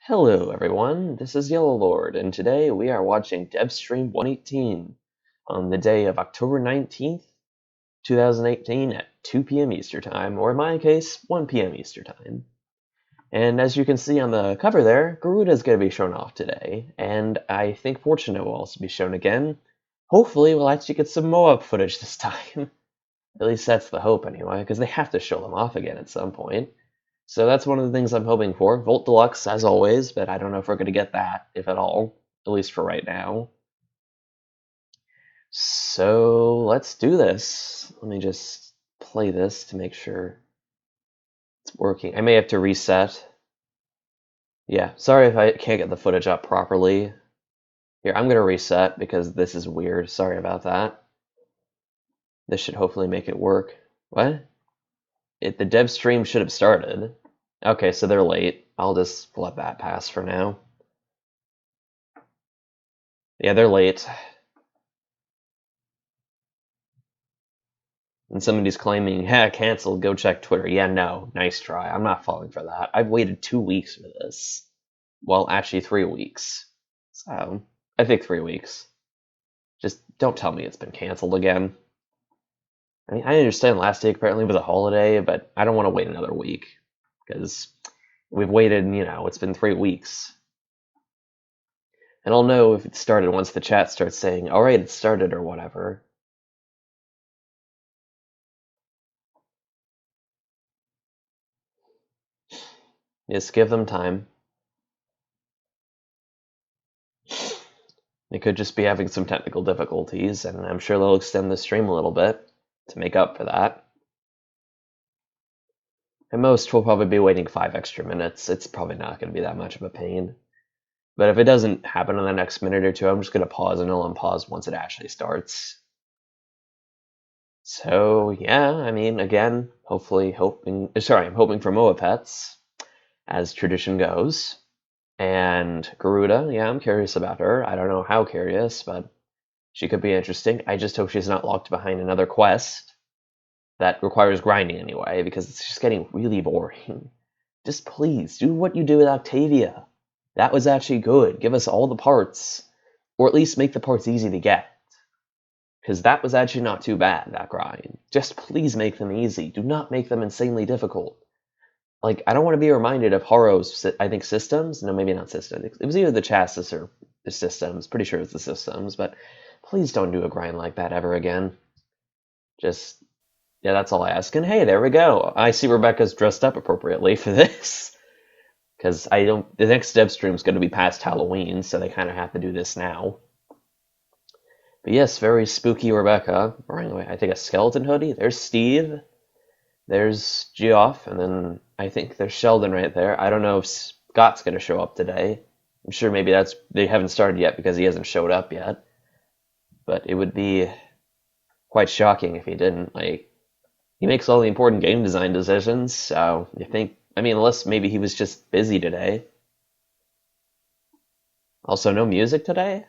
Hello everyone, this is Yellowlord, and today we are watching Devstream 118 on the day of October 19th, 2018 at 2 p.m. Eastern Time, or in my case, 1 p.m. Eastern Time. And as you can see on the cover there, Garuda is going to be shown off today, and I think Fortunate will also be shown again. Hopefully we'll actually get some Moab footage this time. At least that's the hope anyway, because they have to show them off again at some point. So that's one of the things I'm hoping for. Volt Deluxe, as always, but I don't know if we're going to get that, if at all, at least for right now. So let's do this. Let me just play this to make sure it's working. I may have to reset. Yeah, sorry if I can't get the footage up properly. Here, I'm going to reset because this is weird. Sorry about that. This should hopefully make it work. What? The dev stream should have started. Okay, so they're late. I'll just let that pass for now. Yeah, they're late. And somebody's claiming, "Ha, canceled, go check Twitter." Yeah, no, nice try. I'm not falling for that. I've waited 2 weeks for this. Well, actually 3 weeks. So, I think 3 weeks. Just don't tell me it's been canceled again. I mean, I understand last week apparently was a holiday, but I don't want to wait another week. Because we've waited, it's been 3 weeks. And I'll know if it started once the chat starts saying, "Alright, it started," or whatever. Just give them time. They could just be having some technical difficulties, and I'm sure they'll extend the stream a little bit to make up for that. At most, we'll probably be waiting 5 extra minutes. It's probably not going to be that much of a pain. But if it doesn't happen in the next minute or two, I'm just going to pause and I'll unpause once it actually starts. So, yeah, I mean, again, I'm hoping for Moa Pets, as tradition goes. And Garuda, yeah, I'm curious about her. I don't know how curious, but she could be interesting. I just hope she's not locked behind another quest that requires grinding anyway, because it's just getting really boring. Just please, do what you do with Octavia. That was actually good. Give us all the parts. Or at least make the parts easy to get. Because that was actually not too bad, that grind. Just please make them easy. Do not make them insanely difficult. Like, I don't want to be reminded of Haro's, I think, systems. No, maybe not systems. It was either the chassis or the systems. Pretty sure it's the systems. But please don't do a grind like that ever again. Just, yeah, that's all I ask. And hey, there we go. I see Rebecca's dressed up appropriately for this. Because the next dev stream is going to be past Halloween, so they kind of have to do this now. But yes, very spooky Rebecca. Wearing, I think, a skeleton hoodie. There's Steve. There's Geoff, and then I think there's Sheldon right there. I don't know if Scott's going to show up today. I'm sure maybe they haven't started yet because he hasn't showed up yet. But it would be quite shocking if he didn't. Like, he makes all the important game design decisions, so you think, unless maybe he was just busy today. Also, no music today?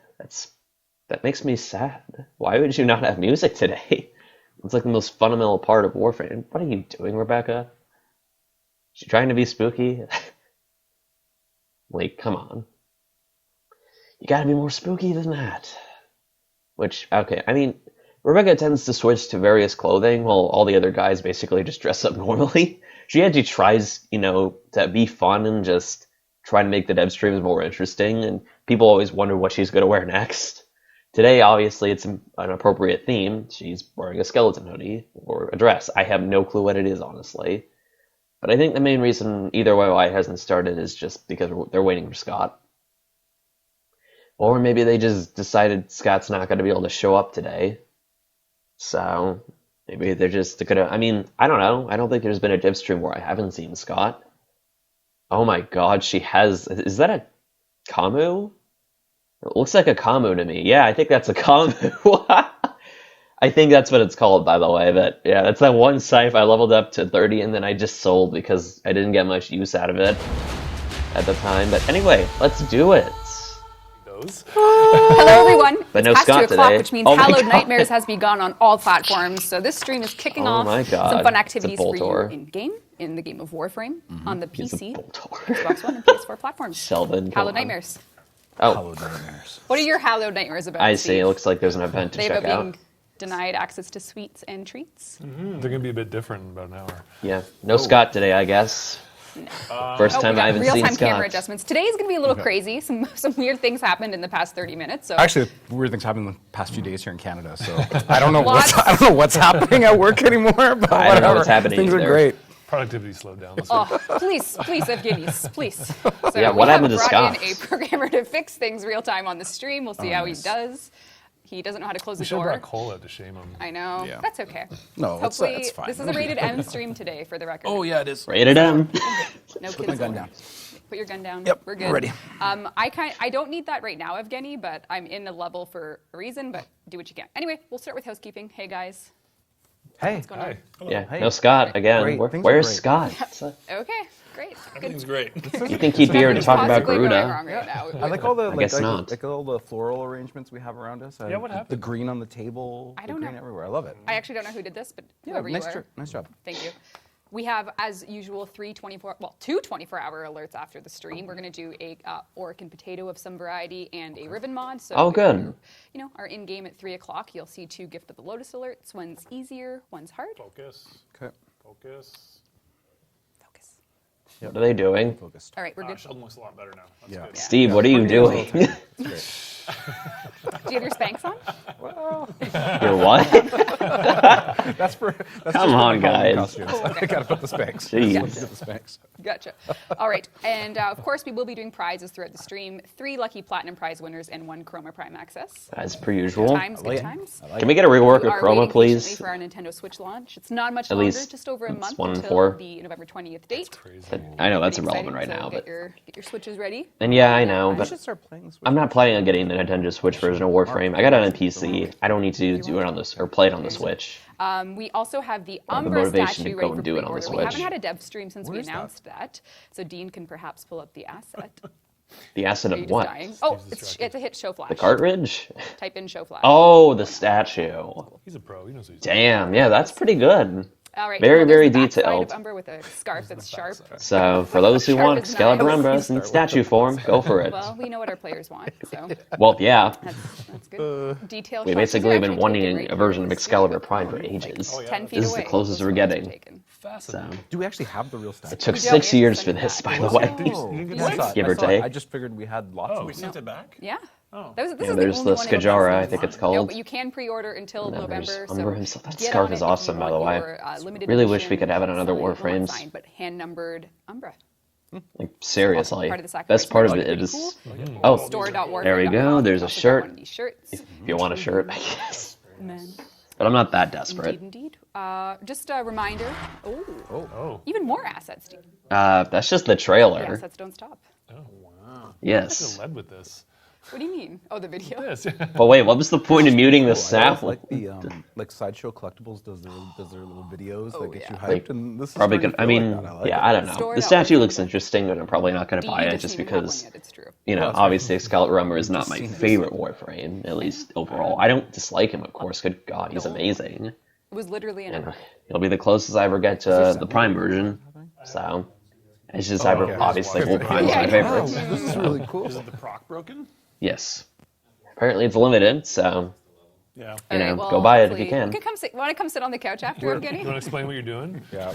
That makes me sad. Why would you not have music today? It's like the most fundamental part of Warframe. What are you doing, Rebecca? Is she trying to be spooky? Like, come on. You gotta be more spooky than that. Which, okay, Rebecca tends to switch to various clothing while all the other guys basically just dress up normally. She actually tries, to be fun and just try to make the dev streams more interesting, and people always wonder what she's going to wear next. Today, obviously, it's an appropriate theme. She's wearing a skeleton hoodie or a dress. I have no clue what it is, honestly. But I think the main reason either way why it hasn't started is just because they're waiting for Scott. Or maybe they just decided Scott's not going to be able to show up today. So maybe they're just gonna. I don't know. I don't think there's been a dev stream where I haven't seen Scott. Oh my god, she has. Is that a Kamu? It looks like a Kamu to me. Yeah, I think that's a Kamu. I think that's what it's called, by the way. But yeah, that's that one scythe I leveled up to 30 and then I just sold because I didn't get much use out of it at the time. But anyway, let's do it. those. Hello, everyone. But It's no past Scott 2 o'clock, today. which means Oh my Hallowed God. Nightmares has begun on all platforms. So this stream is kicking Oh off my God. some fun It's a activities for you Boltor. in-game, in the game of Warframe, on the He's a PC, Boltor. Xbox One, and PS4 platforms. Sheldon, Hallowed come on. Nightmares. Oh, Hallowed Nightmares. What are your Hallowed Nightmares about, I Steve? see. It looks like there's an event to They check about out. being denied access to sweets and treats? They're going to be a bit different in about an hour. Yeah. No Scott today, I guess. First Oh, time we I got haven't seen real-time camera Scott. adjustments. Today is going to be a little crazy. Some weird things happened in the past 30 minutes. So Actually, weird things happened in the past few days here in Canada. So I don't know what's happening at work anнимore. But I don't know what's whatever. happening Things are either. great. Productivity slowed down. please, Evgenis, please. So Yeah, we what have happened to brought Scott? in a programmer to fix things real time on the stream. We'll see how nice. he does. He doesn't know how to close We the should have door. brought Cole out to shame him. I know. Yeah. That's okay. No, Hopefully, it's fine. this is a rated M stream today, for the record. Oh yeah, it is. Rated M. No Put my kids. gun down. Put your gun down. Yep, We're good. ready. I don't need that right now, Evgeny, but I'm in a level for a reason. But do what you can. Anyway, we'll start with housekeeping. Hey guys. Hey. What's going on? Hi. Yeah. Hey. No Scott again. Great. Things are Where's great. Scott? Okay, great. Everything's great. You think he'd be here to talk about Possibly going Garuda? wrong right now. I like all the guess not. like all the floral arrangements we have around us. Yeah, what happened? The green on the table. I don't the green know. everywhere. I love it. I actually don't know who did this, but Yeah, whoever nice you are. Nice job. Thank you. We have, as usual, two 24-hour alerts after the stream. We're going to do a orc and potato of some variety and a ribbon mod. So Oh, if good. you are in game at 3 o'clock. You'll see 2 Gift of the Lotus alerts. One's easier, one's hard. Focus. Okay. Focus. Focus. What are they doing? Focused. All right, we're good. Sheldon looks a lot better now. That's Yeah. good. Steve, what are you doing? That's Do you have your Spanx on? Your what? great. That's for. That's Come just for on, my Halloween guys. costumes. I gotta put the Spanx. Jeez. Get the Spanx. Gotcha. All right. And of course, we will be doing prizes throughout the stream. 3 lucky Platinum Prize winners and 1 Chroma Prime access. As per usual. Good like it. times. I like Can we get a rework We of are Chroma, waiting patiently please? for our Nintendo Switch launch. It's not much At longer, least just over a it's month 1 in until 4. the November 20th date. Crazy. I know that's Pretty irrelevant right exciting, now, so but get your Switches ready. and yeah, I know, We but should start playing. Switch. I'm not planning on getting the Nintendo Switch version of Warframe. I got it on PC. I don't need to do it on this or play it on the Switch. We also have the have the Umbra motivation statue to ready go for and do it on the pre-order. We haven't Switch. had a dev stream since we Where is that? announced that, so Dean can perhaps pull up the asset. The asset Are you of just what? dying? Oh, it's distracted. a hit show flash. The cartridge? Type in show flash. Oh, the statue. He's a pro. He knows what he's Damn, yeah, that's pretty good. All right. Very, well, there's very the backside detailed. Of Umbra with a scarf that's sharp. So, for those who Sharp want as Excalibur knives. Umbras in statue form, go for it. Well, we know what our players want, so Well, yeah. that's good. Detail We shots. basically These have are been actually wanting taken right a version of here. Excalibur Prime for ages. Oh, yeah. 10 feet This is away. the closest Those we're photos getting. were taken. So, fascinating. Do we actually have the real stuff? it took We 6 don't. years It's for sent this, back. by the way. Oh, You didn't get I that? thought- Give I or thought- take. I just figured we had lots Oh, of we them. sent it back? Yeah. Oh. This Yeah, is there's the the only one Skajara, that I think it's No, called. but you can pre-order until And then there's November. Umbra So himself. That get scarf on it is if awesome, you by the want way. your, limited Really wish edition we could have it on other signed- well, not Warframes. signed, but hand-numbered Umbra. Like, seriously. Part of the sacrifice Best part of merch. it Pretty is... cool. Oh, Store.warfare.com. there we go. There's a Also got shirt. one of these shirts. If you want a shirt, I guess. Man. But I'm not that desperate. Indeed. Just a reminder. Oh, Oh. even more assets, Steve. That's just the The trailer. assets don't stop. Oh, wow. Yes. Should have led with this. What do you mean? Oh, the video. Yes. But wait, what was the point of muting the I always sound? like the like Sideshow Collectibles does their little videos that get you yeah. hyped, and this is Probably starting good. to I feel mean, like that. I like yeah, it. I don't know. Store The it out. statue looks interesting, but I'm probably not going to Dean buy it doesn't just even have one because, yet, it's true. you know, that's right. obviously Excalibur Rumor is not my seen it. favorite Warframe, at least overall. I don't dislike him, of course. Good God, he's No. amazing. It was literally an And it'll be the closest I ever get to the Prime version. So, it's just okay. obviously Yeah, Wolf Prime's yeah, my I know. favorite. Oh, this is really cool. Is it the proc broken? Yes. Apparently it's limited, so, Yeah. you know, All right, well, go buy it if you hopefully- can. You can come sit. Want to come sit on the couch after, You want Evgeny? to explain what you're doing? Yeah,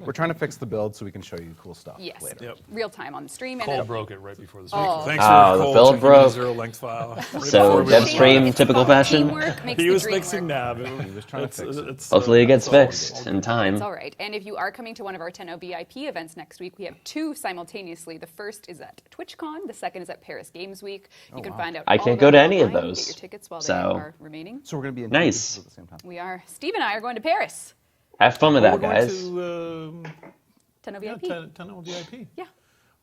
we're trying to fix the build so we can show you cool stuff Yes. later. Yep. Real time on the stream. Cole And broke it right before the Oh. stream. Thanks Oh, for the Cole build checking broke. the zero length file. Right So, before we Devstream, typical fashion. teamwork makes He the was dream fixing work. nav. He was trying to fix it. Hopefully it gets that's all fixed in time. It's all right. And if you are coming to one of our 10 VIP events next week, we have 2 simultaneously. The first is at TwitchCon. The second is at Paris Games Week. You can find out. I all can't about go to it any of online. those. Get your tickets while So- they are remaining. So we're gonna be in Nice. at the same time. We are. Steve and I are going to Paris. Have fun with We're that, going guys. to 10 yeah, VIP. 10 VIP. Yeah.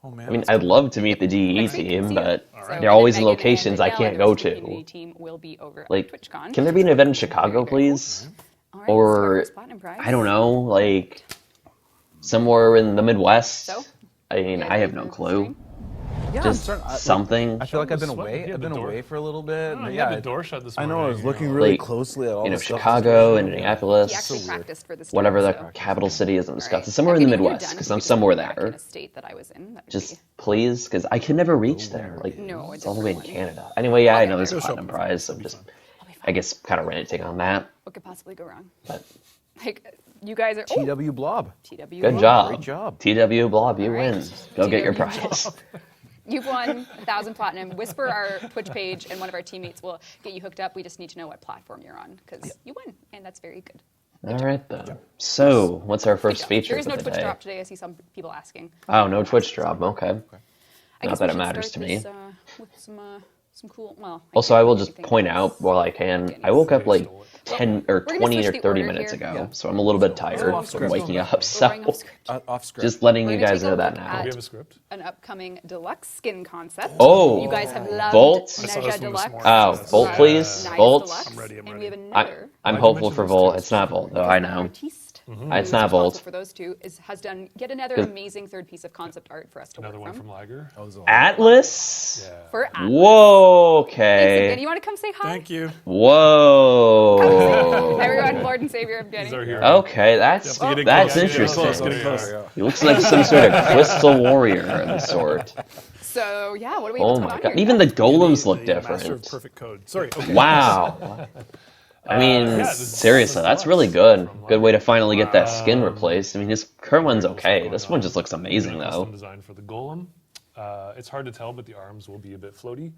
Oh man. I mean, that's I'd love to meet the DE Next week. team, See you. but So- they're always in and then Megan locations and I Danielle can't and the go rest of the to. community team will be over at Like, TwitchCon. can there be an event in Chicago, please? All right, so our Or, first platinum prize. I don't know, like, somewhere in the Midwest? So? I mean, Yeah, I have for no the clue. stream. Yeah, Just something. I feel like I've been Sweating. away. Yeah, I've the been door. away for a little bit. Oh, but you yeah, had the door shut this I morning. know. I was you looking know. really Like, closely at all the stuff. Chicago, He actually Indianapolis, practiced for this. whatever the so. capital city is in All Wisconsin, right. somewhere I'm in the getting you Midwest, done. because If we I'm could just somewhere go back there. in a state that I was in. That would Just be... please, because I can never reach there. Like, No, a it's all the way in different one. Canada. Anyway, yeah, I Okay, know there's a okay. platinum prize, so just, I'll be fine. I guess, kind of ranting on that. What could possibly go wrong? But Like, you guys are... TW Blob. TW. good job. Great job. TW Blob, you All right. win. Go get your TW prize. You've won 1,000 platinum. Whisper our Twitch page, and one of our teammates will get you hooked up. We just need to know what platform you're on, because you win, and that's very good. All right, then. So, what's our first feature There is for no the Twitch day? drop today. I see some people asking. Oh, no Twitch drop. Okay. I Not guess that we it should matters start to me. this, with some cool. Well. Also, can't I will do just anything point else. out while I can, I woke up like 10 or We're gonna 20 switch or the 30 order minutes here. ago, Yeah. so I'm a little bit tired off from script. waking up. We're So, going off script. Off script. just letting We're you gonna guys take a know that look now. at Do we have a script? An upcoming deluxe skin concept. Oh, You guys have loved Volt? I saw this Neja one this Deluxe. morning. Oh, Volt, Yeah. please. Nice Volt. Deluxe. I'm ready, I'm And we have ready. another. I'm Why'd you hopeful mention for those Volt. two? It's not Volt, though. I know. Artiste, It's not responsible Volt. for those two, has done yet another Good. amazing third piece of concept art for us to Another work one from Liger. Atlas? Yeah. For Atlas. Whoa, Thanks, Evgeny. okay. You want to come say hi? Thank you. Whoa. Everyone, Lord and Savior These are Evgeny. here. Okay, that's Getting that's close, interesting. getting close. He looks like some sort of crystal warrior of the sort. So, yeah, what do we Oh what's my going god. on Even here? the golems look The Master of different. Perfect Code. Sorry. Okay. Wow. I mean, yeah, seriously, that's really good. Good way to finally get that skin replaced. I mean, his current one's okay. This one just looks amazing, Custom though. design for the golem. It's hard to tell, but the arms will be a bit floaty,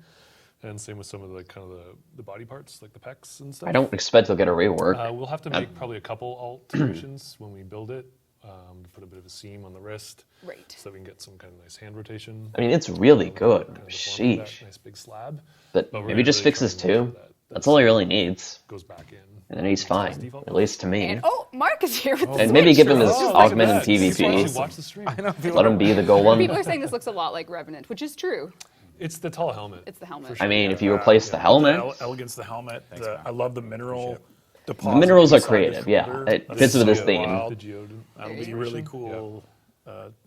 and same with some of the kind of the body parts, like the pecs and stuff. I don't expect he'll get a rework. We'll have to make probably a couple alterations when we build it. To put a bit of a seam on the wrist, Right. so that we can get some kind of nice hand rotation. I mean, it's really good. Kind of the form of that Sheesh. nice big slab. But But we're maybe gonna just really fixes try and two. make sure that That's all he really needs. goes back in. And then he's fine. default. At least to me. And, oh, Mark is here with the And maybe Switch. give him his Oh, augmented look at that. People PvP. actually watch the stream. Let him be the golem. People are saying this looks a lot like Revenant, which is true. It's the tall helmet. It's the helmet. For I mean, sure. if you replace the helmet, Elegance, the helmet. I love the mineral. the deposit minerals are inside the creative. Yeah, shoulder. it That fits is with his so theme. wild. The geode. That'll be really cool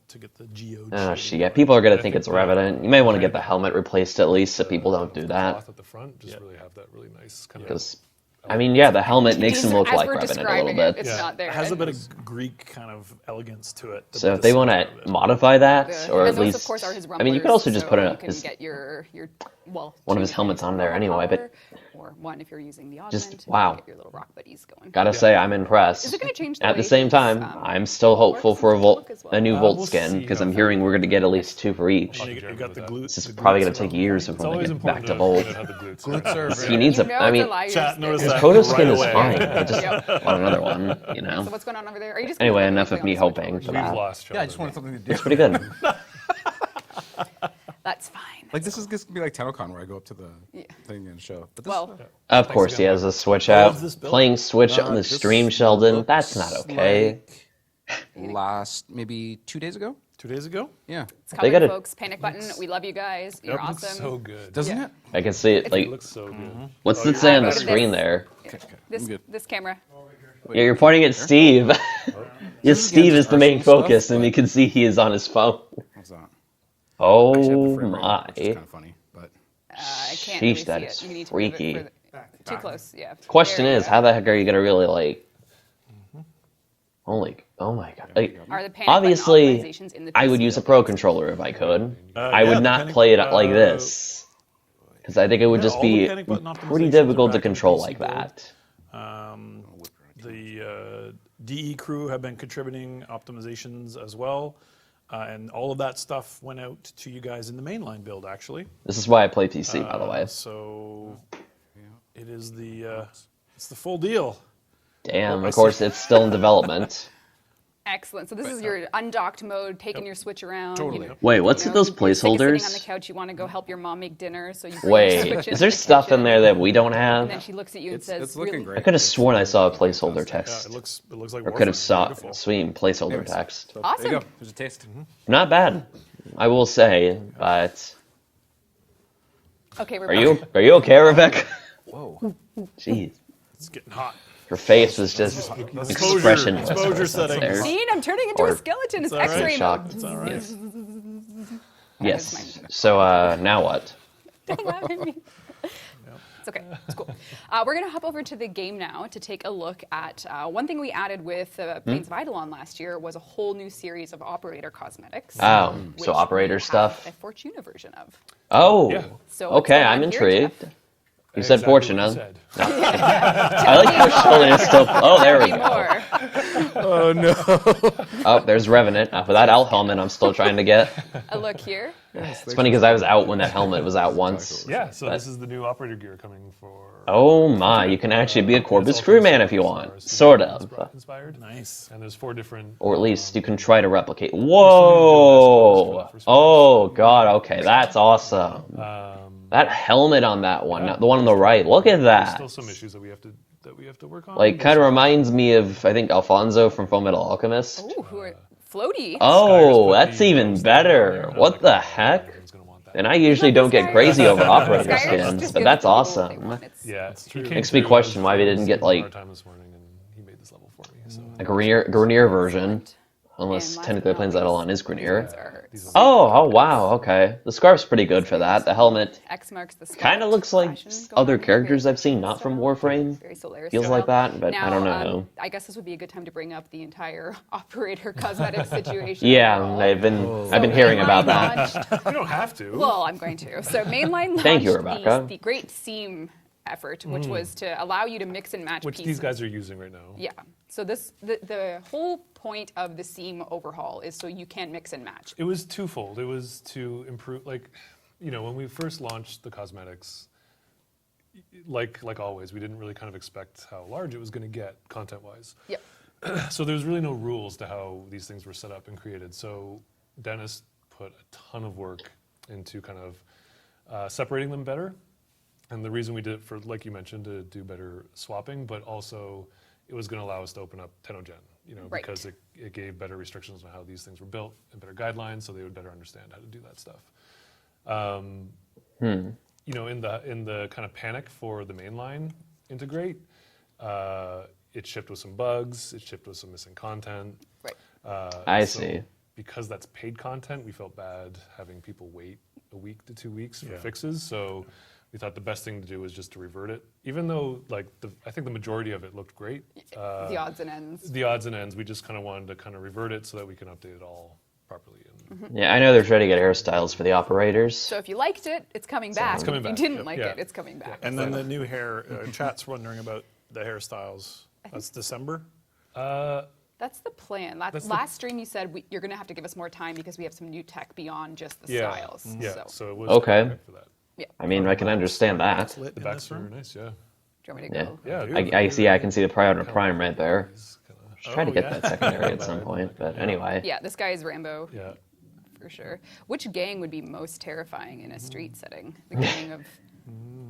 to get the geode. Oh, shape. shit. Yeah, people are going to I think think it's we're- Revenant. You may want to get the helmet replaced at least so people don't do The that. cloth at the front just really have that really nice kind of. Because, I mean, yeah, the helmet makes him look As like we're Revenant a describing little it, bit. it's not there. It has a And bit of Greek kind of elegance to it. So if they want to modify that, the- or and at those, least, of course, are his I mean, you could also just put so a, you can his, get your well, one of two his helmets on there power anyway, but or one if you're using the augment. just, and you wow. Get your little rock buddies going. gotta say, I'm impressed. Is it gonna change the At the way same his, time, I'm still hopeful works for a and Volt, look as well? a new Volt we'll skin, see because how I'm far hearing we we're go. going to get at least two for each. You got the glutes. This is the probably glutes going to and take all. years It's before we always get important back to to Volt. find out how the glutes Glutes are He very- needs You a, know I it's mean, a liar's Chat noticed thing. that. Kodo skin right is away. fine. I just Yep. want another one, you know? So what's going on over there? Are you just? Anyway, gonna enough play of me on Switch? hoping for We've that. lost. Yeah, I just wanted something to do. It's pretty good. That's fine. Like this is going to be like TennoCon where I go up to the Yeah. thing and show. But this, Well, Of course, he has a Switch How out. old is this build? Playing Switch on the this stream, Sheldon. looks That's not okay. like last maybe 2 days ago. 2 days ago? Yeah. it's coming, gotta- folks. Panic button. We love you guys. You're It looks awesome. so good. Doesn't Yeah. it? I can see it. It Like, looks so good. what's it say on the Go to screen this. there? Okay, This I'm good. this camera. Yeah, you're pointing at Steve. Yes, Steve is the main Arsenal stuff, focus, and but- you can see he is on his phone. What's that? Oh Actually, I have the frame rate, my. which is kind of funny, but I can't Sheesh, really that see is it. You need to move it freaky. further- Too close. Yeah. Question There we is, go. how the heck are you gonna really like? Holy, oh my god! Like, Are the panic button obviously, authorizations in the I would PC use a built pro in? controller if I could. yeah, I would the not panic- play it like this, because I think it would yeah, just all the be panic button pretty optimizations difficult are to back in control PC like build. that. The DE crew have been contributing optimizations as well. And all of that stuff went out to you guys in the mainline build, actually. This is why I play PC, by the way. So it is it's the full deal. Damn, of course, it's still in development. Excellent. So this is your undocked mode, taking your Switch around. Totally. Wait, what's in those you're sick of sitting on the placeholders? couch, you want to go help your mom make dinner, so you bring your Wait, Switch is into there the stuff in kitchen, there that we don't And then have? she looks at you and says, It's looking really? great. I could have sworn I saw a placeholder Yeah, text. it looks like Or could have Warframe. saw Beautiful. sweet placeholder Anyways, text. so Awesome. There you go. There's a taste. Not bad, I will say. But Okay, we're are you okay, Rebecca? Whoa. Jeez, It's getting hot. her face was just expressionless. Exposure for a second settings. there. Dean, I'm turning into Or- a skeleton. It's all right. X-ray Shocked. mode. It's all right. Yes. Yes. So now what? It's okay. It's cool. We're going to hop over to the game now to take a look at one thing we added with Plains of Eidolon last year was a whole new series of operator cosmetics. Oh, which so operator we have stuff. a Fortuna version of. Oh, Yeah. So what's okay. going I'm on here, intrigued. Jeff? You said Exactly what you Fortuna. said. I like how Sheldon is still. Oh, there we Tell me go. more. Oh no. Oh, there's Revenant. For that elf helmet, I'm still trying to get. A look here. It's funny because I was out when that helmet was out once. Yeah, so But- this is the new operator gear coming for. Oh my, you can actually be a it's Corvus all crewman from if you Star want. Wars, Sort of. Inspired. Nice. And there's 4 different. Or at least you can try to replicate. Whoa! Oh god, okay, that's awesome. That helmet on that one, the one on the right, look at There's that. still some issues that we have to work on. Like, kind of reminds me of, I think, Alfonso from Fullmetal Alchemist. Ooh, who are floaty. Oh, Skyers put that's the even ghost on there, better. and I was What like, the oh, heck? everyone's gonna want that. And I usually don't get crazy over operator Skyers skins, just but gives that's people what they awesome. want. It's- Yeah, That's true. he Makes came me through, question I why we was didn't get, having a like- hard time this morning, and he made this level for me. So. A Grenier version, Excellent. unless And last technically but not Plains least, Eidolon is these Grenier. are These are- Oh wow, okay. The scarf's pretty good for that. The helmet X marks the spot. kind of looks like Fashion going other on here. characters Very I've seen, not from style. Warframe. Very Solaris Feels style. like that, but I don't Now, know. I guess this would be a good time to bring up the entire operator cosmetic situation. Yeah, overall. I've been So hearing Mainline about that. launched- You don't have to. well, I'm going to. So Mainline launched Thank you, Rebecca. the great seam effort, which was to allow you to mix and match which pieces. these guys are using right now. Yeah. So the whole point of the seam overhaul is so you can mix and match. It was twofold. It was to improve, like, when we first launched the cosmetics, like always, we didn't really kind of expect how large it was going to get content-wise. Yep. So there's really no rules to how these things were set up and created. So Dennis put a ton of work into kind of separating them better. And the reason we did it for, like you mentioned, to do better swapping, but also it was going to allow us to open up Tennogen, Right. because it gave better restrictions on how these things were built and better guidelines, so they would better understand how to do that stuff. In the kind of panic for the mainline integrate, it shipped with some bugs, it shipped with some missing content. Right. I So see. because that's paid content, we felt bad having people wait a week to 2 weeks for Yeah. fixes. So we thought the best thing to do was just to revert it, even though I think the majority of it looked great. The odds and ends. The odds and ends, we just kind of wanted to kind of revert it so that we can update it all properly. And Yeah, I know they're trying to get hairstyles for the operators. So if you liked it, it's coming back. it's coming if back, you didn't yep, like yeah. it, it's coming back. And then the new hair, chat's wondering about the hairstyles. That's December? That's the plan. That's the- Last stream you said you're going to have to give us more time because we have some new tech beyond just the yeah, styles. yeah. So, So it was Okay. perfect for that. yeah. I mean, I can understand that. Lit The in backs this are room? nice, yeah. Do you want me to Yeah. go? Yeah, I see. I can see the Prime right there. It's kinda- Just try to Oh, get yeah. that secondary at some point, but anyway. Yeah, this guy is Rambo yeah. for sure. Which gang would be most terrifying in a street setting? The gang of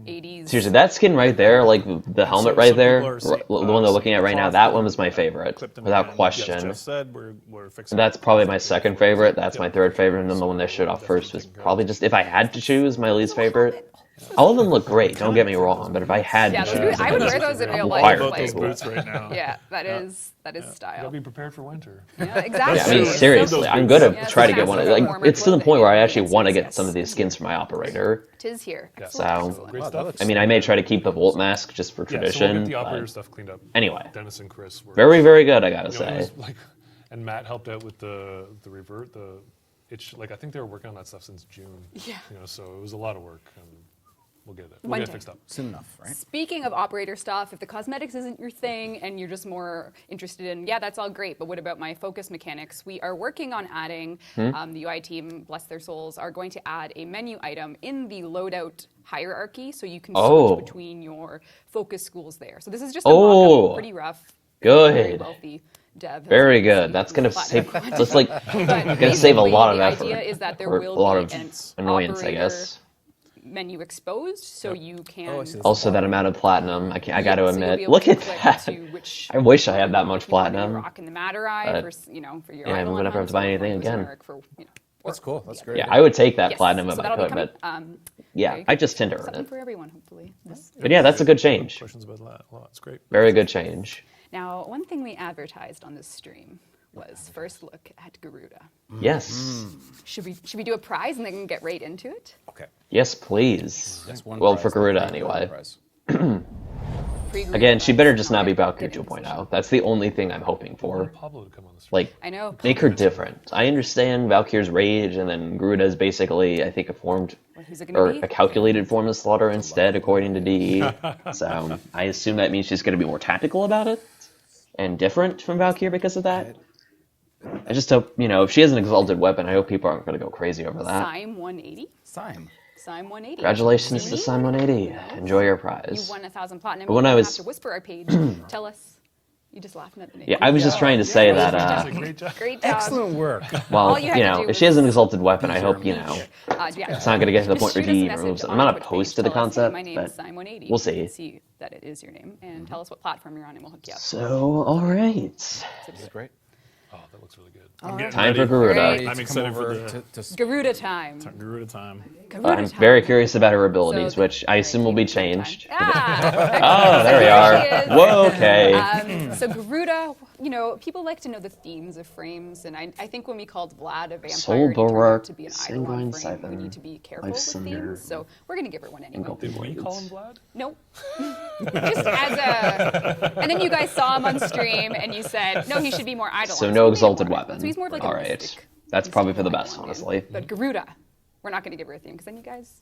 80s. Seriously, that skin right there, like the helmet right some there, people are saying- the one they're looking at right now, cloth that one was my favorite, clipped in without hand. question. Yes, Jeff said we're fixing That's it. probably my second favorite. That's my third favorite, and then the one they showed off first was probably just, if I had to choose, my least favorite. All of them look great, don't get me wrong, but if I had Yeah, to those choose, boots, I would then wear those in real All life. about Like, those boots right now. yeah, that is Gotta style. be prepared for winter. Yeah, exactly. Yeah, I mean, It's seriously, I'm gonna Yeah, try to it's get one. massive Like, warmer it's to the clothing point where I and actually want to yes, get some of these skins for my operator. Tis here. Yeah. Excellent, So- excellent. Great Wow, that stuff. looks I mean, I may try to keep the Volt mask just for Yeah, so we'll tradition. get the operator but stuff cleaned up. anyway, Dennis and Chris were very, very good, I gotta it say. was like, and Matt helped out with the revert. I think they were working on that stuff since June. Yeah. So it was a lot of work, and we'll get it. One We'll get day. it fixed up. Soon enough, right? Speaking of operator stuff, if the cosmetics isn't your thing and you're just more interested in, yeah, that's all great, but what about my focus mechanics? We are working on adding, the UI team, bless their souls, are going to add a menu item in the loadout hierarchy so you can Oh. switch between your focus schools there. So this is just a Oh. mock-up, pretty rough. Good. Very wealthy dev. Very as you can good. see. That's gonna Platinum save. content. That's like But gonna save a lot of basically, effort. The idea is that there or will a lot be of an annoyance, I operator guess. menu exposed, so you can. Oh, I see. Also, that amount of platinum. I got to so you'll be admit. able Look to at click that. to which I wish I had that much if you wanna be platinum. Rocking the Matter Eye But, for for your yeah, I'm Eidolon gonna have to hunts, buy or anything Focus again. Merc for, That's cool. That's great. Yeah, I would take that Yes, platinum so if I that'll be could, coming. but yeah, there you I go. just tend to earn Something it. for everyone, hopefully. But yeah, that's a good change. Questions about that? Well, that's great. Very good change. Now, one thing we advertised on this stream was first look at Garuda. Yes. Should we do a prize and then get right into it? Okay. Yes, please. Yes, one Well, prize, for Garuda one anyway. prize. Pre-Garuda Again, she prize, better just not be get Valkyrie into 2.0. That's the only thing I'm hoping I wanted for. Pablo to come on the stream. Like, I know. make her different. I understand Valkyrie's rage, and then Garuda is basically, I think, a formed Who's it gonna or be? a calculated form of slaughter instead, according to DE. So I assume that means she's going to be more tactical about it and different from Valkyrie because of that. I just hope, if she has an exalted weapon, I hope people aren't going to go crazy over that. Sime 180. Sime. Sime 180. Congratulations to Sun 180. Enjoy your You prize. won 1,000 platinum. But when I You was- have to whisper our page. Tell us. You just laughing at the name. Yeah, I was just trying to say She that, did a great job. Great job. Excellent work. well, All you had to do if she has an exalted weapon, I hope, Yeah. it's not going to get to the point where Shoot us a DE message removes it. on I'm not our Twitch opposed page. to the Tell us, hey, concept, my name but is Sime 180. we'll see. See that it is your name, and tell us what platform you're on, and we'll hook you up. So, all right. This is great. Oh, that looks really good. I'm getting Time for ready. Garuda. Great. I'm To excited come for over the Garuda time. Garuda time. Garuda I'm time. very curious about her abilities, So which I assume will be changed. Ah, Oh, there we are. she is. Whoa, okay. So Garuda, people like to know the themes of frames, and I think when we called Vlad a vampire, Soul he turned out Bulwark, to be an Sanguine Eidolon frame. We Scyther, need to be careful Life with Sunder, themes, so we're going to give her one anyway. Engulfing Did we Blades. call him Vlad? Nope. Just as a... And then you guys saw him on stream, and you said, no, he should be more Eidolon. So we no made him exalted more weapon. Eidolon. So he's more of like All a right. mystic. That's probably for the Eidolon best, man. honestly. But Garuda, we're not going to give her a theme, because then you guys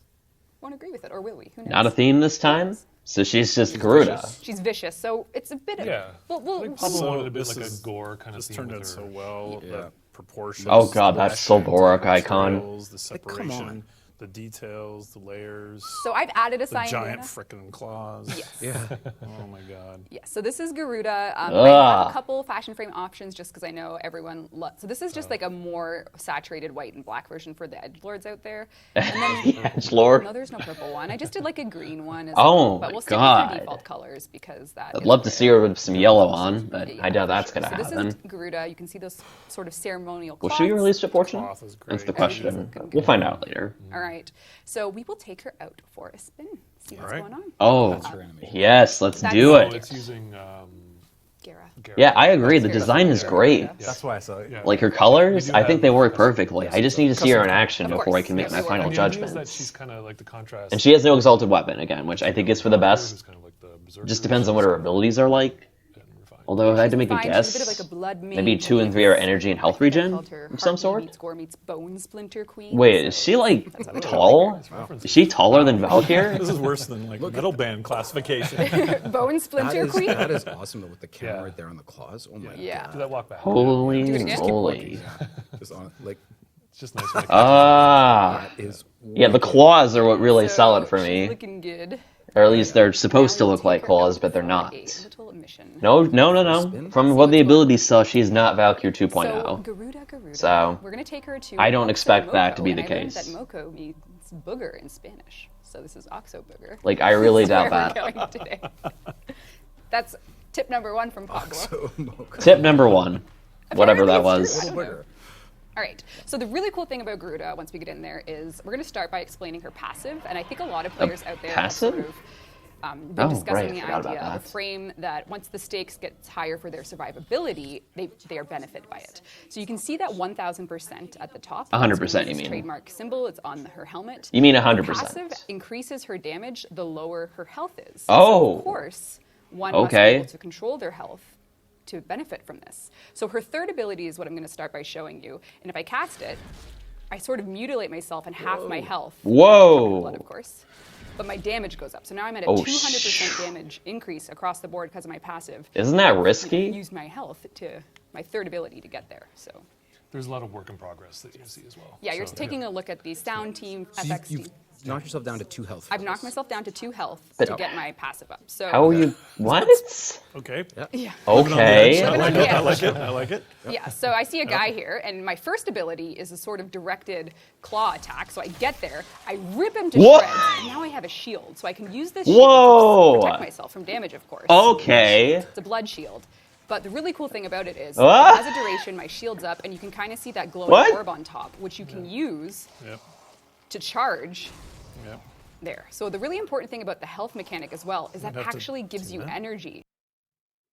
won't agree with it, or will we? Who knows? Not a theme this time? So she's just Garuda. She's vicious, so it's a bit of... Yeah. We'll, I think Pablo So wanted a bit this like a is- gore kind of This theme turned with out so her. well. Yeah. The proportions. Oh god, that the Soul Bulwark icon. materials, the separation, on. the details, the layers, So I've added a the cyan giant Luna. frickin' claws. Yes. Yeah. Oh my god. Yes, so this is Garuda. I have Ugh. a couple fashion frame options just because I know everyone loves. So this is just like a more saturated white and black version for the edgelords out there. And then, Edgelord. no, there's no purple one. I just did like a green one as Oh well. But my we'll stick with God. our default colors because that I'd is love to where- see her with some yellow on, but Yeah, I doubt for that's sure. going to So happen. this is Garuda. You can see those sort of ceremonial Will cloths. she be released at Fortune? Cloth is That's great. the question. Everything's We'll find out later. All right. So we will take her out for a spin. See what's All right. going on. Oh, her animation. yes, let's That's do Oh, it. it's using Gara. Gara. Yeah, I agree. The That's design is great. Yeah. That's why I saw it. Yeah. Like her colors, We do I think have they work custom- perfectly. I just need to see her in action Of before course. I can make Yes, my we will. final And the idea is that judgments. she's kind of like the contrast. And she has no exalted weapon again, which I think is for the Valkyrie, best. who's kind of like the berserker, Just depends on what her abilities are like. and refined. Although if I had to make a Fine, guess, she's a bit of like a blood maybe mage. 2 and 3 are energy and health I think I regen called her of some Heartbeat sort. Meets Gore meets Bone Splinter Queen. Wait, so is she like that's what I tall? References. Is she taller than Valkyrie? This is worse than like metal band classification. Bone That Splinter is, Queen. that is awesome though, with the camera Yeah. right there on the claws. Oh my Yeah. Do that walk back. Holy Do it again. moly. god. Just on, like It's just nice. When it Ah. that is Yeah, the wicked. claws are what really sell it for she's me. looking good. Or at least they're supposed to Now we look like take her claws, out but they're for not. a little mission. No. From what the abilities sell, she's not Valkyrie So 2.0. Garuda. So, we're gonna take her to. I don't Oxo expect that to Moco, be and the I learned case. that Moco means booger in Spanish, so this is Oxo Booger. Like, I really doubt Where we're that. going today. That's tip number 1 from Pablo. So, Mocha. Tip number 1. Whatever that Apparently it's was. true. I don't know. Booger. All right. So the really cool thing about Garuda, once we get in there, is we're going to start by explaining her passive, and I think a lot of players out there passive? have sort of been Oh, discussing right, I the forgot about idea of a that. frame that once the stakes gets higher for their survivability, they are benefited by it. So you can see that 1,000% at the top. 100% That's you Garuda's mean. trademark symbol. It's on her helmet. You mean The 100%. passive increases her damage the lower her health is. Oh. So of course, one must be Okay. able to control their health to benefit from this. So her third ability is what I'm going to start by showing you. And if I cast it, I sort of mutilate myself and half my health. Whoa. Blood, of course. But my damage goes up. So now I'm at a Oh, 200% damage increase across the board because of my passive. Isn't that I've, risky? used my health to my third ability to get there. So There's a lot of work in progress that you see as well. yeah, you're So, taking a look at the sound team, So FX you've team. knocked yourself down to 2 health. I've knocked myself down to 2 health But- to get my passive up. So How are you? What? Okay. yeah. Okay. I like it. Yeah. I like it. I like it. Yeah, so I see a guy here, and my first ability is a sort of directed claw attack. So I get there, I rip him to What? shreds, and now I have a shield. So I can use this shield Whoa. to protect myself from damage, of course. Okay. It's a blood shield. But the really cool thing about it is, What? it has a duration, my shield's up, and you can kind of see that glowing What? orb on top, which you can use Yep. to charge Yep. there. So the really important thing about the health mechanic as well is that You'd have to actually gives do you that. energy.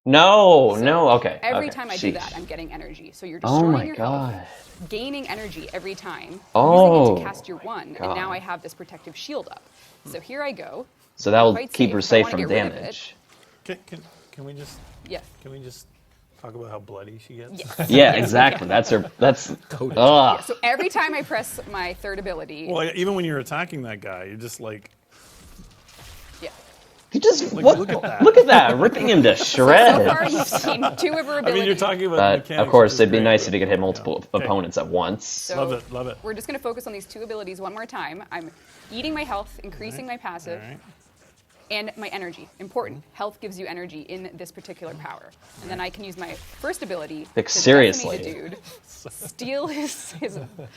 No, no, okay. Every okay. time I do that, Sheesh. I'm getting energy. So you're Oh destroying my your god. health, gaining energy every time, Oh using it to cast your one, and now God. I have this protective shield up. So here I go. So that'll Quite keep safe. her If I safe wanna from get rid of it- damage. Can we just Yeah. talk about how bloody she gets? Yes. Yeah, exactly. That's her. That's. Ugh. So every time I press my third ability, Well, even when you're attacking that guy, you're just like, yeah. You just Like, what? look at that. Look at that, ripping him to So far, shreds. you've seen two of her I abilities. mean, you're talking about But mechanics. of course, which is it'd be great, nice but- if you could hit multiple Okay. opponents at once. So Love it. We're just going to focus on these two abilities one more time. I'm eating my health, increasing my passive, All right. and my energy. Important. Health gives you energy in this particular power. And then I can use my first ability Like, to seriously. decimate a dude, steal his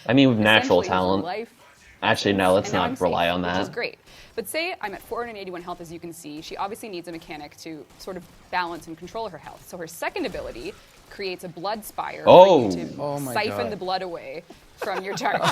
I mean, with natural essentially his talent. life. Actually, no, let's And now I'm not rely safe, on Which is that. great. But say I'm at 481 health, as you can see. She obviously needs a mechanic to sort of balance and control her health. So her second ability creates a blood spire Oh. for you to Oh my siphon God. the blood away from your target.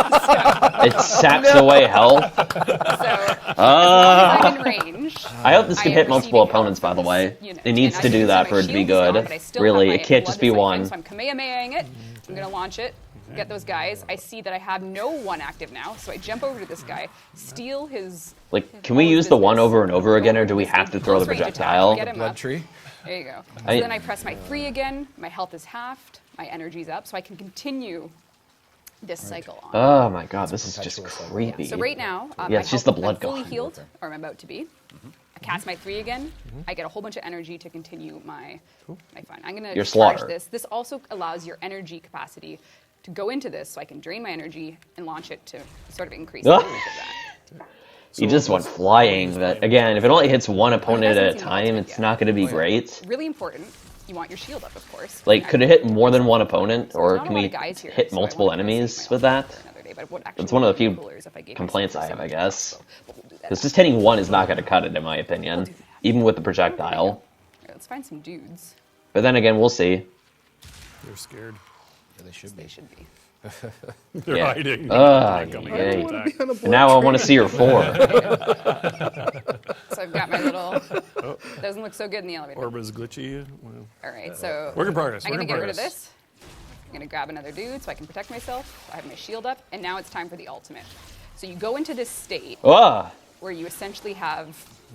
It saps away health. So as long as I'm in range, I hope this I can am hit multiple receiving opponents, health by the from way. this unit. It needs And to as you do can that see, for my it to be shield is gone, good. but I still have Really, my it can't blood just be siphon, one. So I'm Kamehamehaing it. I'm going to launch it, get those guys. I see that I have no one active now, so I jump over to this guy, steal his... Like, can we all his use the one business, over and over go again, or over do we this have to throw the close range attack, projectile? get him Blood up. tree. There you go. So I- then I press my 3 again, my health is halved, my energy's up, so I can continue this cycle on. Oh my god, this is just perpetual cycle. creepy. So right now, Yeah, my it's just health- the blood I'm fully gone. healed, or I'm about to be. I cast my 3 again. I get a whole bunch of energy to continue my fun. I'm going Your to slaughter. charge this. This also allows your energy capacity to go into this, so I can drain my energy and launch it to sort of increase the Ah. damage of that. He just went flying. That again, if it only hits one opponent at a hasn't seen the time, ultimate it's yet. not going to be great. Really important. You want your shield up, of course. Like, could it hit more than one opponent, There's or not a can lot we of guys here, hit so I multiple wanted to save enemies my with that? for another day, but it would actually That's one of the be few cooler is if I gave complaints I myself have, I some guess. also, but we'll do that Because after. just hitting one is not going to cut it, in my opinion, do that. even with the projectile. All right, let's find some dudes. But then again, we'll see. They're scared. Yeah, they should They be. should be. They're Yeah. hiding. Ah, They're coming yay. to attack. And now I want to see her 4. So I've got my little. Doesn't look so good in the elevator. Orba's glitchy. Well, All right, so work in progress. I'm Work gonna in get rid of progress. this. I'm gonna grab another dude so I can protect myself. I have my shield up, and now it's time for the ultimate. So you go into this state Ah! where you essentially have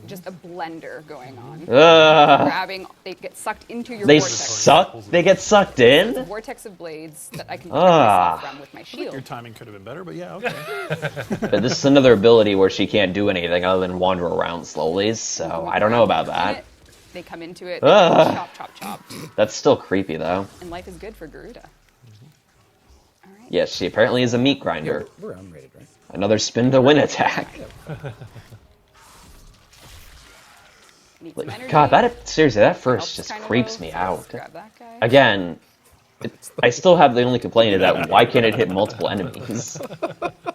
just a blender going on. Ah! Grabbing, they get sucked into your They vortex. suck? They get sucked in? Vortex of blades that I can protect Ah. myself from with my Your shield. timing could have been better, but yeah, okay. But this is another ability where she can't do anything other than wander around slowly, so I don't know about that. They come into it, Ah. chop, chop, chop, That's still creepy, though. and life is good for Garuda. All right. Yes, she apparently is a meat grinder. We're unrated, right? Another spin to win attack. Need some energy. God, that seriously, that first Health's just kinda creeps low, me so out. let's grab that guy. Again, I still have the only complaint is that why can't it hit multiple enemies?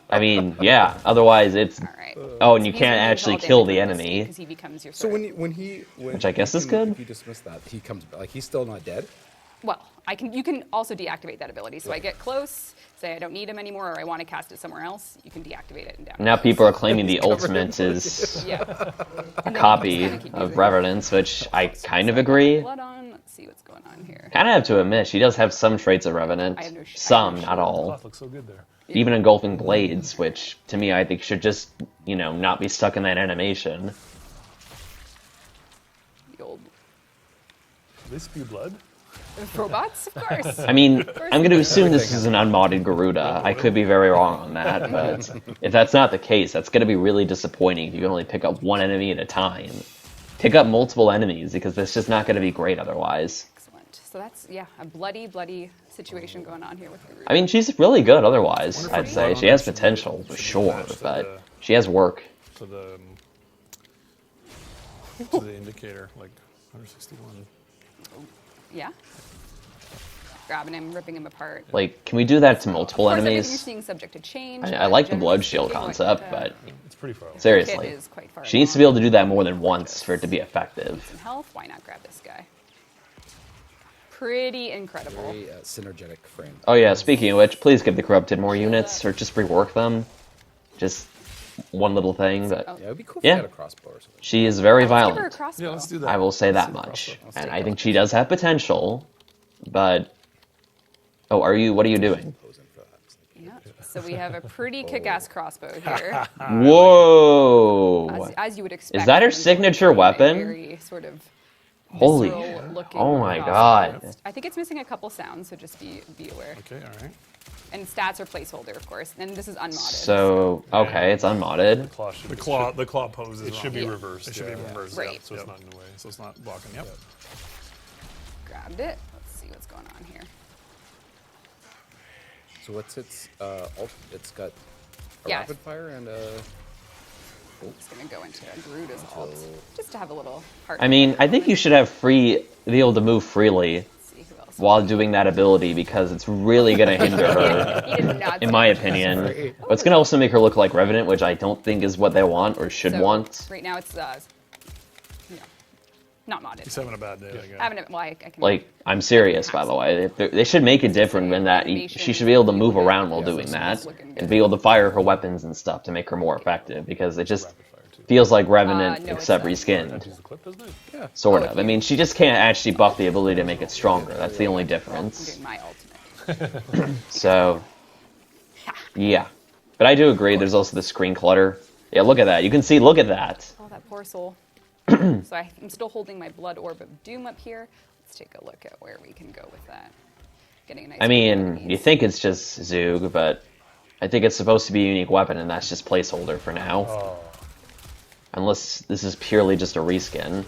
I mean, yeah. Otherwise, it's All right. oh, and you He's can't gonna lose actually all kill damage the from this enemy. because he becomes your So third. when Which I guess is good. If you dismiss that, he comes back. Like he's still not dead. Well, you can also deactivate that ability. So I get close, say I don't need him anymore, or I want to cast it somewhere else. You can deactivate it and down. Now people are claiming the ultimate is Yeah. a copy of Revenance, which I kind of agree. Blood on. Let's see what's going on here. Kind of have to admit, she does have some traits of Revenant. I have no sh- I Some, have no not all. Cloth looks so good there. Even engulfing blades, which to me I think should just, not be stuck in that animation. The old Do they spew blood? robots, of course. I mean, I'm going to assume this is an unmodded Garuda. I could be very wrong on that, but if that's not the case, that's going to be really disappointing if you can only pick up one enemy at a time. Pick up multiple enemies, because that's just not going to be great otherwise. Excellent. So that's a bloody situation going on here with Garuda. I mean, she's really good otherwise, I'd say. Wonderful. She has potential, for sure, but she has work. To the indicator, like 161. Yeah. Grabbing him, ripping him apart. Like, can we do that to multiple Of course, everything you're enemies? seeing subject to change. I but like the generally blood shield speaking, concept, like, but It's pretty far. seriously. kit is quite far She needs to be able to do that more than once for it to be effective. Some health. Why not grab this guy? Pretty incredible. Very synergetic frame. Oh yeah, speaking of which, please give the Corrupted more units, or just rework them. Just, one little thing, but Yeah, it would be cool if Yeah. you had a crossbow or something. she is very Let's give her a violent. crossbow. Yeah, let's do that. I will say that Let's do much. crossbow. And I think she does have potential, but... Oh, what are you doing? Yeah. So we have a pretty kick-ass crossbow here, Whoa! as you would expect. that her from signature a weapon? Very sort of Holy... visceral-looking Oh my crossbow. god. I think it's missing a couple sounds, so just be aware. Okay, all right. And stats are placeholder, of course. And this is unmodded. So, okay, it's unmodded. Claw should, The claw pose is It should be wrong. reversed. It should be yeah. reversed. Right. Yep, So it's yep. not in the way. So it's not blocking. Yep. Grabbed it. Let's see what's going on here. So what's its ult? It's got a Yeah. rapid fire and a. I'm just gonna go into Garuda's ult, just to have a little heart. I mean, I think you should have be able to move freely Let's see who else. while doing that ability because it's really going to hinder her, He did not in see my it. opinion. But it's going to also make her look like Revenant, which I don't think is what they want or should So, want. Right now it's not modded. He's having a bad day. I guess. I haven't. Well, I can. Like, I'm serious, by the way. They should make it different in that she should be able to move around while doing that and be able to fire her weapons and stuff to make her more effective because it just feels like Revenant no, except it's reskinned. Use the clip, doesn't it? Yeah. Sort of. I mean, she just can't actually buff the ability to make it stronger. That's the only I'm difference. doing my ultimate. So, yeah. But I do agree, there's also the screen clutter. Yeah, look at that. You can see, look at that. Oh, that poor soul. So I'm still holding my Blood Orb of Doom up here. Let's take a look at where we can go with that. Getting a nice. I mean, enemies. you think it's just Zug, but I think it's supposed to be a unique weapon, and that's just placeholder for now. Oh, Unless this is purely just a reskin.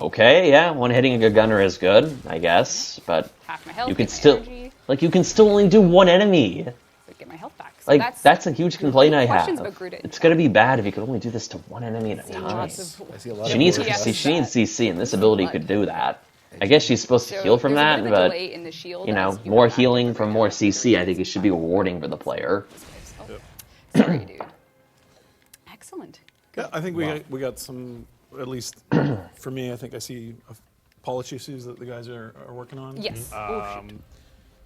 Okay, yeah, one hitting a gunner is good, I guess, but half my health. you can get my still, energy, like, you can still only do one enemy. but get my health back. So Like, that's a huge complaint I have. questions about Garuda in It's chat. gonna be bad if you could only do this to one enemy at a See time. lots of I see a lot She of needs Yes, she needs that. CC, and this ability could do that. I guess she's supposed to So heal from there's a that, bit of a but delay in the shield you know, as you more come back healing to from bring more out CC, I Garuda's think it should be rewarding for the player. Oh, sorry, dude. Excellent. Yeah, I think we got some, at least for me, I think I see polish issues that the guys are working on. Yes. Oh, shoot.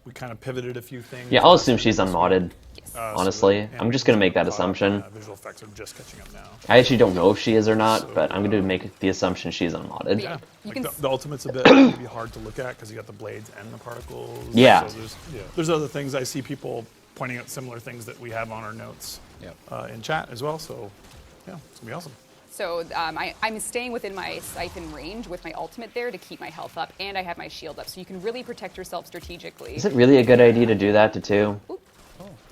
We kind of pivoted a few things. Yeah, I'll assume she's unmodded. Yes. So honestly. the I'm just gonna make that caught up, assumption. Visual effects are just catching up now. I actually don't know if she is or not, but I'm gonna make the assumption she's unmodded. Yeah. You Like can the ultimate's a bit maybe hard to look at because you got the blades and the particles. Yeah. So there's other things. I see people pointing out similar things that we have on our notes Yep. in chat as well. So yeah, it's gonna be awesome. So I'm staying within my siphon range with my ultimate there to keep my health up, and I have my shield up, so you can really protect yourself strategically. Is it really a good idea to do that to two?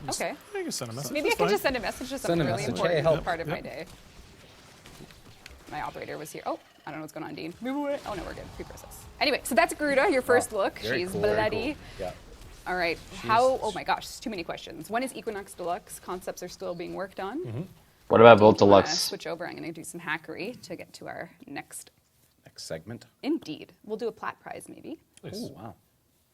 Okay. You can send a message. Maybe I That's could fine. just send a message to Send someone a really message. important Hey, help. part of my Yep. day. My operator was here. Oh, I don't know what's going on, Dean. Move away. Oh, no, we're good. Pre-process. Anyway, so that's Garuda, your first look. Very She's cool, very bloody. cool. Yeah. All right. Oh my gosh, too many questions. One is Equinox Deluxe. Concepts are still being worked on. What about Volt Do you wanna Deluxe? Switch over. I'm going to do some hackery to get to our next. Next segment. Indeed. We'll do a plat prize, maybe. nice. Oh wow.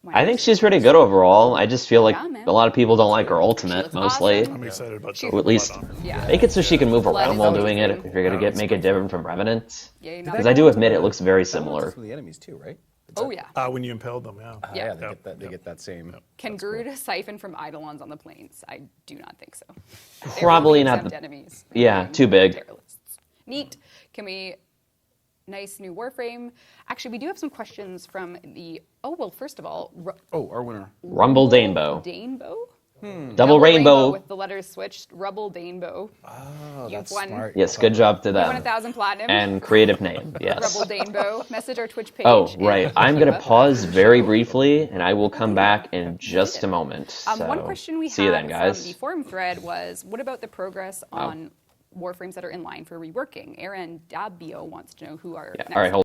Why I not? think she's pretty good overall. I just feel like Yeah, man. a lot of people don't like her ultimate, looks mostly. awesome. I'm excited about She- the Or at least blood on her. Yeah. make it so she can move Blood around is while always doing it good. if you're gonna make it different from Revenant. Yeah, you're Because not- I do admit it looks very That one's similar. some of the enemies too, right? Oh, yeah. When you impaled them, yeah. Yeah. Yeah, they Yep, get that. They yep. get that same. Can Garuda siphon from Eidolons on the plains? I do not think so. They Probably will not exempt the- enemies. yeah, too big. Terrorists. Neat. Can we? Nice new Warframe. Actually, we do have some questions from the. Oh well, first of all, Oh, our winner. Rumble Danebo. Danebo. Double rainbow. with the letters switched. Rubble Danebo. Oh, You've that's won. smart. Yes, good job to You won them. 1,000 platinum. And creative name, yes. Rubble Danebo. Message our Twitch page. Oh, and right. I'm going to pause very briefly, and I will come back in just a moment. So, One question we see you had then, guys. from the forum thread was, what about the progress on Warframes that are in line for reworking? Aaron Dabio wants to know who are Yeah, next all right, hold